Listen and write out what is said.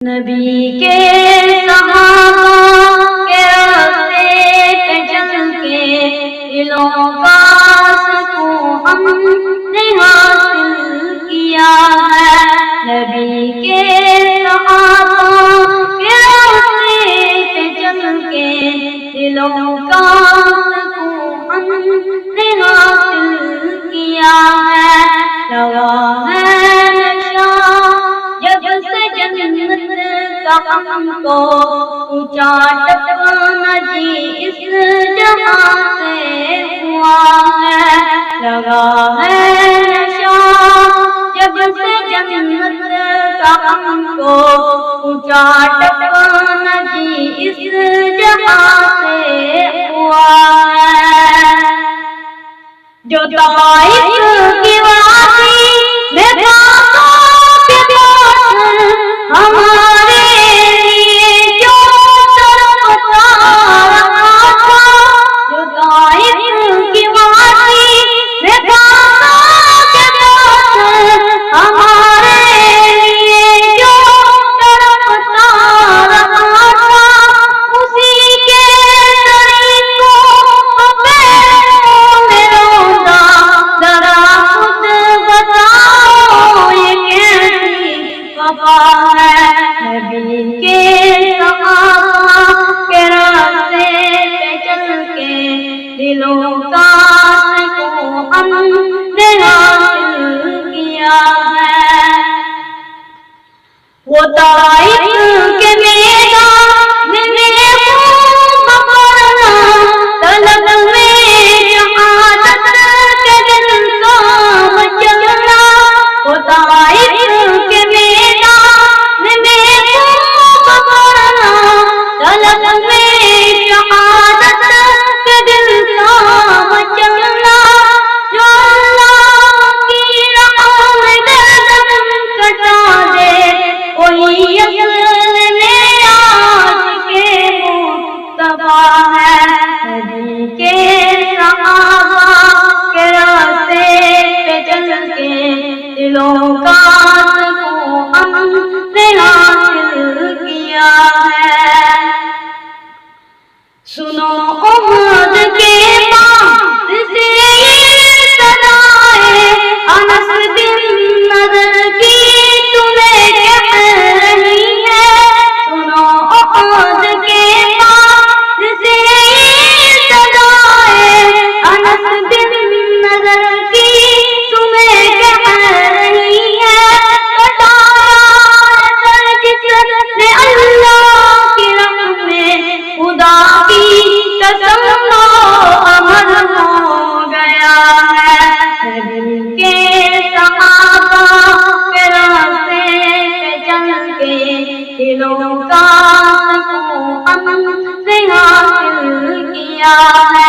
نبی کے صحابہ کے راستے پہ چل کے دلوں کا سکون ہم نے حاصل کیا ہے۔ نبی کے صحابہ کے راستے پہ چل کے دلوں کا سکون ہم نے حاصل کیا ہے۔ لگا ہے نشہ جب سے جنت کا ہم کو اونچا ٹپنا جی اس جہاں سے ہوا ہے۔ لگا ہے نشہ جب سے جنت کا ہم کو اونچا ٹپنا جی اس جہاں سے ہوا ہے۔ جو طائف کی وادی میں باتوں کے پاس ہمارے لیے جو تڑپتا رہا تھا، جو طائف کی وادی میں باتوں کے پاس ہمارے لیے جو تڑپتا رہا تھا، اسی کے طریقوں پہ میں روزہ ذرا خود بتاؤ یہ کیسی وفا ہے۔ نبی کے صحابہ کے راستے پہ چل کے دلوں کا سکون ہم نے حاصل کیا ہے۔ وہ طائف کے میدان میں میرے خون کا پڑنا، طلب میں شہادت کے دل کا مچلنا۔ وہ طائف کے میدان میں میرے خون کا پڑنا، طلب میں شہادت کے دل کا مچلنا۔ جو اللہ کی راہ میں گردن کٹا دے وہی اصل میں عاشق مصطفیٰ ہے۔ نبی کے صحابہ کے راستے پہ چل کے دلوں کا سکون ہم نے حاصل کیا ہے۔ سنو احد کے پاس سے یہ صدائے انس بن نضر کی تمہیں کہہ رہی ہے۔ سنو احد کے پاس سے یہ صدائے انس بن نضر کی تمہیں کہہ رہی ہے۔ کٹایا سر جس نے اللہ کی راہ میں، خدا کی قسم وہ امر ہو گیا ہے۔ نبی کے صحابہ کے راستے پہ چل کے دلوں کا سکون ہم نے حاصل کیا ہے۔